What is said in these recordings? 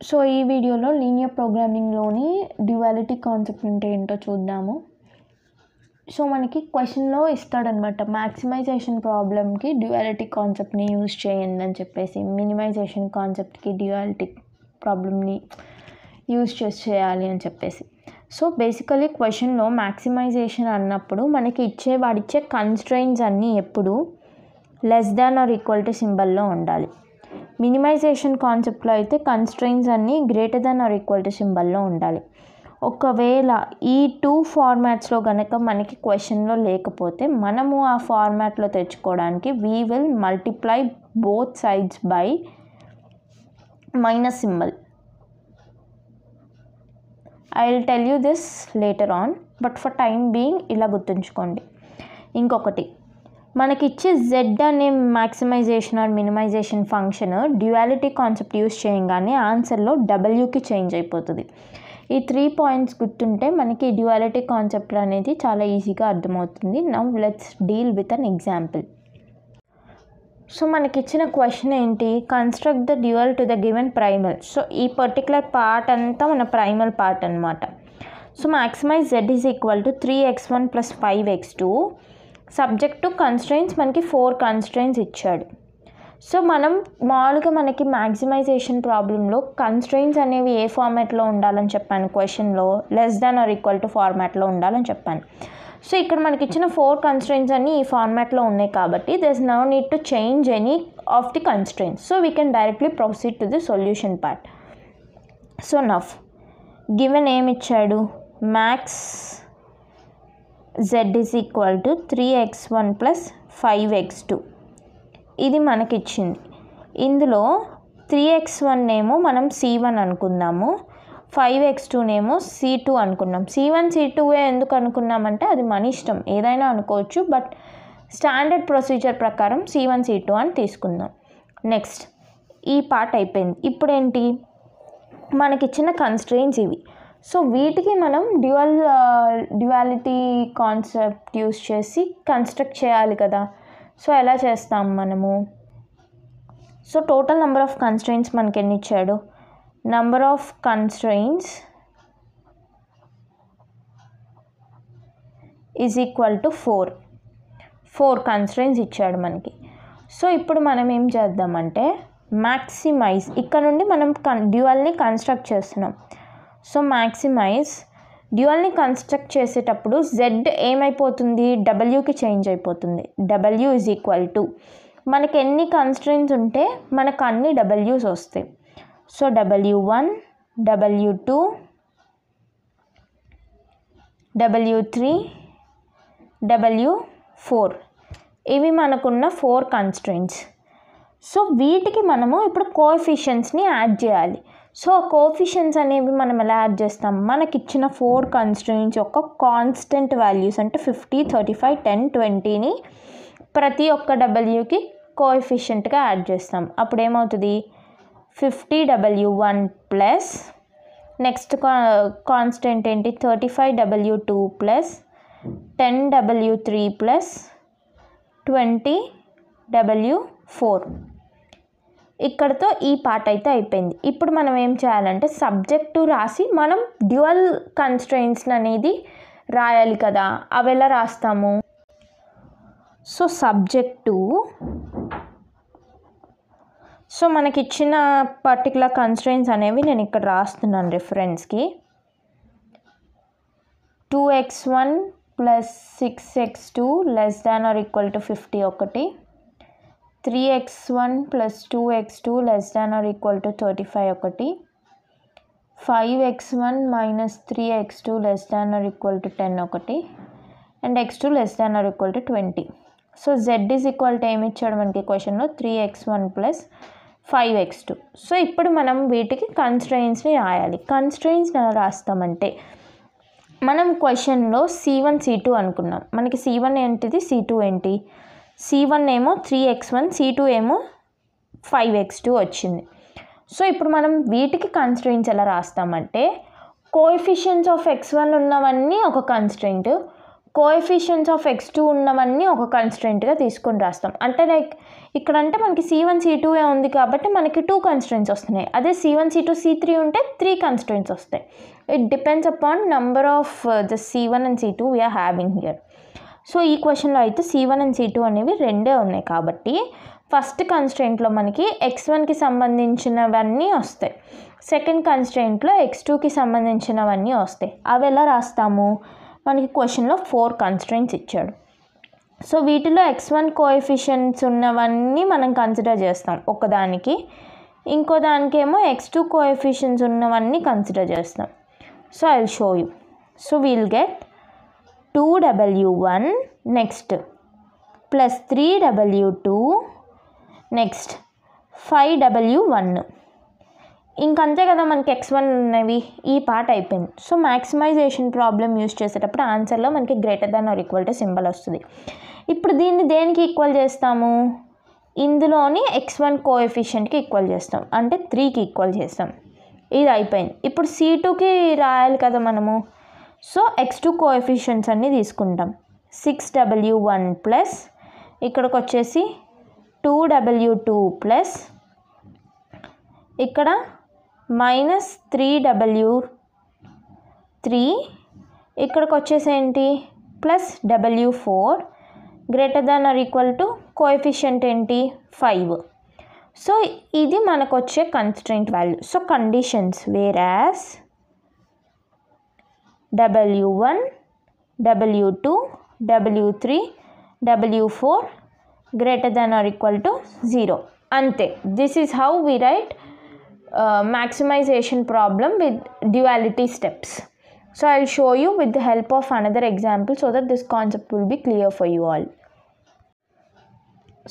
So ఈ వీడియోలో linear ప్రోగ్రామింగ్లోని duality concept అంటే ఏంటో చూద్దాము. సో మనకి క్వశ్చన్లో ఇస్తాడనమాట, మ్యాక్సిమైజేషన్ ప్రాబ్లమ్కి డ్యువాలిటీ కాన్సెప్ట్ని యూజ్ చేయండి అని చెప్పేసి, మినిమైజేషన్ కాన్సెప్ట్కి డ్యువాలిటీ ప్రాబ్లమ్ని యూజ్ చేయాలి అని చెప్పేసి. సో బేసికలీ క్వశ్చన్లో మ్యాక్సిమైజేషన్ అన్నప్పుడు మనకి వాడిచ్చే కన్స్ట్రెయిన్స్ అన్నీ ఎప్పుడు less than or equal to సింబల్లో ఉండాలి. మినిమైజేషన్ కాన్సెప్ట్లో అయితే కన్స్ట్రెయిన్స్ అన్నీ greater than or equal to సింబల్లో ఉండాలి. ఒకవేళ ఈ 2 ఫార్మాట్స్లో కనుక మనకి క్వశ్చన్లో లేకపోతే మనము ఆ ఫార్మాట్లో తెచ్చుకోవడానికి we will multiply both sides by minus symbol. I will tell you this later on, but for time being ఇలా గుర్తుంచుకోండి. ఇంకొకటి, మనకిచ్చే జెడ్ అనే maximization or minimization function duality concept use చేయగానే ఆన్సర్లో డబ్ల్యూకి చేంజ్ అయిపోతుంది. ఈ 3 పాయింట్స్ గుర్తుంటే మనకి డ్యువాలిటీ కాన్సెప్ట్ అనేది చాలా ఈజీగా అర్థమవుతుంది. Now let's deal with an example. So మనకిచ్చిన క్వశ్చన్ ఏంటి, construct the dual to the given primal. So ఈ పర్టికులర్ పార్ట్ అంతా మన ప్రైమల్ పార్ట్ అనమాట. So maximize Z is equal to 3x1 + 5x2. Subject to constraints మనకి 4 constraints ఇచ్చాడు. So మనం మామూలుగా మనకి మ్యాక్సిమైజేషన్ ప్రాబ్లంలో కన్స్ట్రెయిన్స్ అనేవి ఏ ఫార్మాట్లో ఉండాలని చెప్పాను, క్వశ్చన్లో less than or equal to ఫార్మాట్లో ఉండాలని చెప్పాను. సో ఇక్కడ మనకి ఇచ్చిన 4 కన్స్ట్రెయిన్స్ అన్నీ ఈ ఫార్మాట్లో ఉన్నాయి కాబట్టి there is no need to change any of the constraints. So we can directly proceed to the solution part. So now given ఏమి ఇచ్చాడు, max z is equal to 3x1 + 5x2 ఇది మనకిచ్చింది. ఇందులో 3x1 ఏమో మనం C1 అనుకుందాము, 5x2 ఏమో C2 అనుకున్నాం. C1 C2 ఎందుకు అనుకున్నామంటే అది మన ఇష్టం, ఏదైనా అనుకోవచ్చు, బట్ స్టాండర్డ్ ప్రొసీజర్ ప్రకారం C1 C2 అని తీసుకుందాం. నెక్స్ట్ ఈ పార్ట్ అయిపోయింది. ఇప్పుడేంటి, మనకిచ్చిన కన్స్ట్రెయిన్స్ ఇవి. సో వీటికి మనం డ్యువాలిటీ కాన్సెప్ట్ యూస్ చేసి కన్స్ట్రక్ట్ చేయాలి కదా. సో ఎలా చేస్తాం మనము, so total number of constraints మనకి ఎన్ని ఇచ్చాడు, number of constraints is equal to 4 constraints ఇచ్చాడు మనకి. సో ఇప్పుడు మనం ఏం చేద్దామంటే మ్యాక్సిమైజ్, ఇక్కడ నుండి మనం డ్యూయల్ని కన్స్ట్రక్ట్ చేస్తున్నాం. సో మ్యాక్సిమైజ్ డ్యూయల్ని కన్స్ట్రక్ట్ చేసేటప్పుడు జెడ్ ఏమైపోతుంది, డబ్ల్యూకి చేంజ్ అయిపోతుంది. డబ్ల్యూ ఈజ్ ఈక్వల్ టు మనకి ఎన్ని కన్స్ట్రెయిన్స్ ఉంటే మనకు అన్ని డబ్ల్యూస్ వస్తాయి. So W1, W2, W3, W4 ఇవి మనకున్న 4 కన్స్ట్రెయిన్స్. సో వీటికి మనము ఇప్పుడు కోఎఫిషియెంట్స్ని యాడ్ చేయాలి. సో కోఎఫిషియెంట్స్ అనేవి మనం ఎలా యాడ్ చేస్తాం, మనకిచ్చిన 4 కన్స్ట్రెయిన్స్ యొక్క కాన్స్టెంట్ వాల్యూస్ అంటే 50, 35, 10, 20ని ప్రతి ఒక్క డబ్ల్యూకి కోఎఫిషియెంట్గా యాడ్ చేస్తాం. అప్పుడు ఏమవుతుంది, 50 W1 ప్లస్ నెక్స్ట్ కాన్స్టెంట్ ఏంటి 35 W2 plus 10 W3 plus 20 W4. ఇక్కడతో ఈ పార్ట్ అయితే అయిపోయింది. ఇప్పుడు మనం ఏం చేయాలంటే సబ్జెక్టు రాసి మనం డ్యూయల్ కన్స్ట్రెయిన్స్ అనేది రాయాలి కదా. అవి ఎలా రాస్తాము, సో సబ్జెక్టు, సో మనకి ఇచ్చిన పర్టికులర్ కన్స్ట్రెయిన్స్ అనేవి నేను ఇక్కడ రాస్తున్నాను రిఫరెన్స్కి. 2x1 + 6x2 less than or equal to 50 ఒకటి, 3x1 + 2x2 less than or equal to 35 ఒకటి, 5x1 - 3x2 less than or equal to 10 ఒకటి, and x2 less than or equal to 20. So z is equal to ఏమి ఇచ్చాడు మనకి క్వశ్చన్లో, 3x1 + 5x2. So ఇప్పుడు మనం వీటికి కన్స్ట్రెయిన్స్ని రాయాలి. కన్స్ట్రెయిన్స్ ఎలా రాస్తామంటే మనం క్వశ్చన్లో C1 C2 అనుకున్నాం. మనకి C1 ఏంటిది, C2 ఏంటి, C1 ఏమో 3x1, C2 ఏమో 5x2 వచ్చింది. సో ఇప్పుడు మనం వీటికి కన్స్ట్రెయిన్స్ ఎలా రాస్తామంటే కోఎఫిషియెంట్స్ ఆఫ్ x1 ఉన్నవన్నీ ఒక కన్స్ట్రెయింట్, కోఎఫిషియన్స్ ఆఫ్ x2 ఉన్నవన్నీ ఒక కన్స్ట్రెంట్గా తీసుకొని రాస్తాం. అంటే లైక్ ఇక్కడ అంటే మనకి C1 C2 ఉంది కాబట్టి మనకి 2 కన్స్ట్రెంట్స్ వస్తున్నాయి. అదే C1 C2 C3 ఉంటే 3 కన్స్ట్రెంట్స్ వస్తాయి. It depends upon number of the C1 and C2 we are having here. So ఈ క్వశ్చన్లో అయితే C1 అండ్ C2 అనేవి రెండే ఉన్నాయి కాబట్టి ఫస్ట్ కన్స్ట్రెంట్లో మనకి x1కి సంబంధించినవన్నీ వస్తాయి. సెకండ్ కన్స్ట్రెంట్లో x2కి సంబంధించినవన్నీ వస్తాయి. అవి ఎలా రాస్తాము? మనకి క్వశ్చన్లో 4 కన్స్ట్రెంట్స్ ఇచ్చాడు. సో వీటిలో x1 కోఎఫిషియన్స్ ఉన్నవన్నీ మనం కన్సిడర్ చేస్తాం ఒకదానికి, ఇంకో దానికేమో x2 కోఎఫిషియన్స్ ఉన్నవన్నీ కన్సిడర్ చేస్తాం. So I will show you. So we'll get 2w1 next plus 3w2 next 5w1. ఇంకంతే కదా మనకి x1 ఉన్నవి. ఈ పార్ట్ అయిపోయింది. సో మ్యాక్సిమైజేషన్ ప్రాబ్లం యూజ్ చేసేటప్పుడు ఆన్సర్లో మనకి greater than or equal to symbol వస్తుంది. ఇప్పుడు దీన్ని దేనికి ఈక్వల్ చేస్తాము? ఇందులోని x1 కోఎఫిషియంట్కి ఈక్వల్ చేస్తాం, అంటే 3కి ఈక్వల్ చేస్తాం. ఇది అయిపోయింది. ఇప్పుడు C2కి రాయాలి కదా మనము. సో x2 కోఎఫిషియన్స్ అన్నీ తీసుకుంటాం. 6w1 ప్లస్ ఇక్కడికి వచ్చేసి 2w2 ప్లస్ ఇక్కడ మైనస్ 3w3 ఇక్కడికి వచ్చేసి ఏంటి plus w4 greater than or equal to coefficient ఏంటి 5. సో ఇది మనకు వచ్చే constraint value. So conditions whereas w1 w2 w3 w4 greater than or equal to 0. అంతే. This is how we write maximization problem with duality steps. So I'll show you with the help of another example so that this concept will be clear for you all.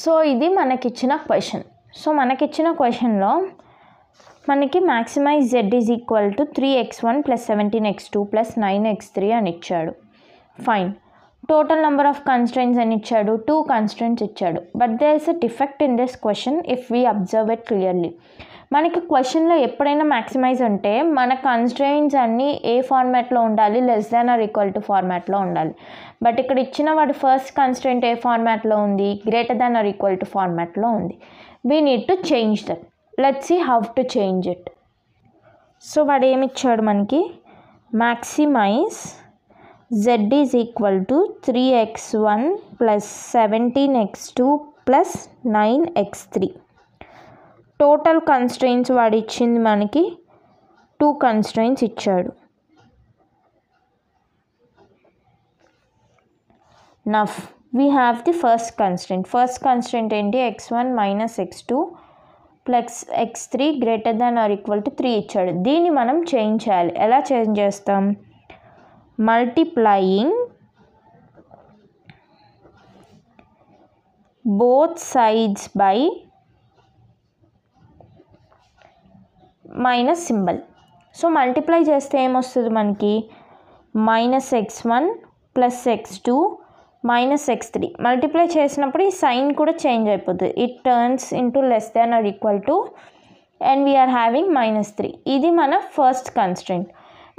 So ఇది మనకిచ్చిన question. So మనకిచ్చిన క్వశ్చన్లో మనకి maximize z is equal to 3x1 plus 17x2 plus 9x3 అని ఇచ్చాడు. Fine. Total number of constraints అని ఇచ్చాడు. 2 constraints ఇచ్చాడు. But there is a defect in this question if we observe it clearly. మనకి క్వశ్చన్లో ఎప్పుడైనా మ్యాక్సిమైజ్ ఉంటే మన కన్స్ట్రెంట్స్ అన్నీ ఏ ఫార్మాట్లో ఉండాలి? Less than or equal to ఫార్మాట్లో ఉండాలి. బట్ ఇక్కడ ఇచ్చిన వాడి ఫస్ట్ కన్స్ట్రెంట్ ఏ ఫార్మాట్లో ఉంది? Greater than or equal to ఫార్మాట్లో ఉంది. We need to change that. Let's see how to change it. So వాడు ఏమి ఇచ్చాడు మనకి? Maximize z is equal to 3x1 plus 17x2 plus 9x3. Total constraints వాడు ఇచ్చింది మనకి 2 కన్స్ట్రెంట్స్ ఇచ్చాడు. Now we have the first constraint. First constraint ఏంటి? x1 minus x2 plus x3 greater than or equal to 3 ఇచ్చాడు. దీన్ని మనం change చేయాలి. ఎలా చేంజ్ చేస్తాం? Multiplying both sides by minus symbol. So multiply చేస్తే ఏమొస్తుంది మనకి? Minus x1 plus x2 minus x3. Multiply చేసినప్పుడు ఈ సైన్ కూడా చేంజ్ అయిపోతుంది. It turns into less than or equal to and we are having -3. ఇది మన first constraint.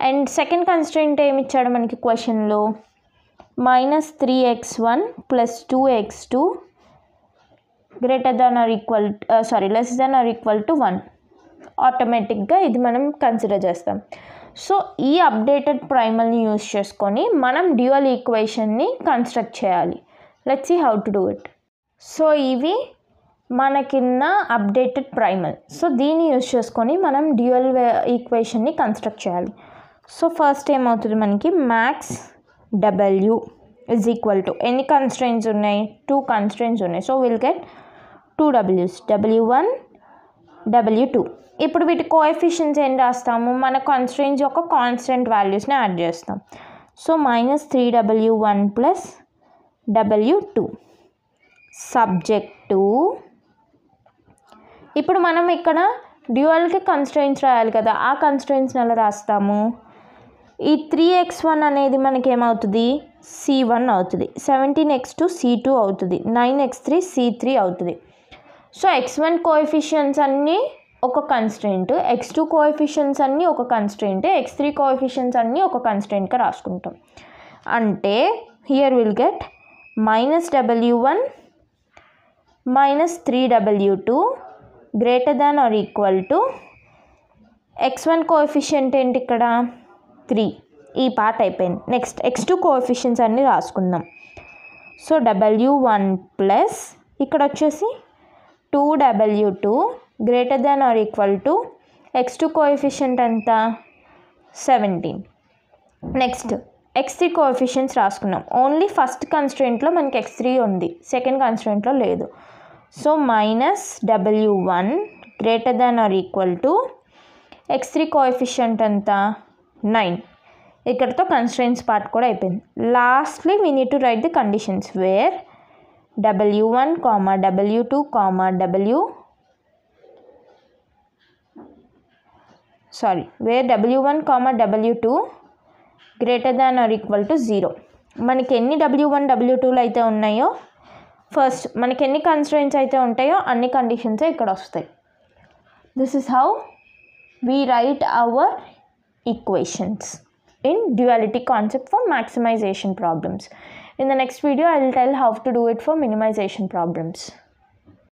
And second constraint ఏమి ఇచ్చాడు మనకి క్వశ్చన్లో? -3x1 plus 2x2 greater than or equal less than or equal to 1. ఆటోమేటిక్గా ఇది మనం కన్సిడర్ చేస్తాం. సో ఈ అప్డేటెడ్ ప్రైమల్ని యూజ్ చేసుకొని మనం డ్యూయల్ ఈక్వేషన్ని కన్స్ట్రక్ట్ చేయాలి. Let's see how to do it. So ఇవి మనకిన్న అప్డేటెడ్ ప్రైమల్. సో దీన్ని యూజ్ చేసుకొని మనం డ్యూయల్ ఈక్వేషన్ని కన్స్ట్రక్ట్ చేయాలి. సో ఫస్ట్ ఏమవుతుంది మనకి? Max w is equal to ఎన్ని కన్స్ట్రెంట్స్ ఉన్నాయి? 2 కన్స్ట్రెంట్స్ ఉన్నాయి. So will get 2 w's, w1 w2. ఇప్పుడు వీటి కోఎఫిషియన్స్ ఏం రాస్తాము? మన కన్స్ట్రెంట్స్ యొక్క కాన్స్టెంట్ వాల్యూస్ని యాడ్ చేస్తాం. So -3w1 plus w2 subject to. ఇప్పుడు మనం ఇక్కడ డ్యూయల్కి కన్స్ట్రెంట్స్ రాయాలి కదా, ఆ కన్స్ట్రెంట్స్ని ఎలా రాస్తాము? ఈ 3x1 అనేది మనకి ఏమవుతుంది? c1 అవుతుంది. 17x2 c2 అవుతుంది. 9x3 c3 అవుతుంది. సో x1 కోఎఫిషియన్స్ అన్నీ ఒక కన్స్ట్రెంట్, x2 కోఎఫిషియన్స్ అన్నీ ఒక కన్స్ట్రెంట్, x3 కోఎఫిషియన్స్ అన్నీ ఒక కన్స్ట్రెంట్గా రాసుకుంటాం. అంటే here we'll get minus w1 minus 3w2 greater than or equal to x1 coefficient ఏంటి ఇక్కడ 3. ఈ పార్ట్ అయిపోయింది. నెక్స్ట్ x2 కోఎఫిషియన్స్ అన్నీ రాసుకుందాం. సో w1 ప్లస్ ఇక్కడ వచ్చేసి 2w2 greater than or equal to x2 coefficient ఎంత 17. నెక్స్ట్ x3 కోఎఫిషియన్స్ రాసుకున్నాం. Only first కన్స్ట్రెయింట్లో మనకి x3 ఉంది, సెకండ్ కన్స్ట్రెయింట్లో లేదు. So minus w1 greater than or equal to x3 coefficient ఎంత 9. ఇక్కడతో కన్స్ట్రెయింట్స్ పార్ట్ కూడా అయిపోయింది. Lastly we need to right the conditions wear w1, w2, where w1, w2 greater than or equal to 0. మనకి ఎన్ని w1, w2లు అయితే ఉన్నాయో first మనకి ఎన్ని కన్స్ట్రెయింట్స్ అయితే ఉంటాయో అన్ని కండిషన్సే ఇక్కడ వస్తాయి. This is how we write our equations in duality concept for maximization problems. In the next video I will tell how to do it for minimization problems.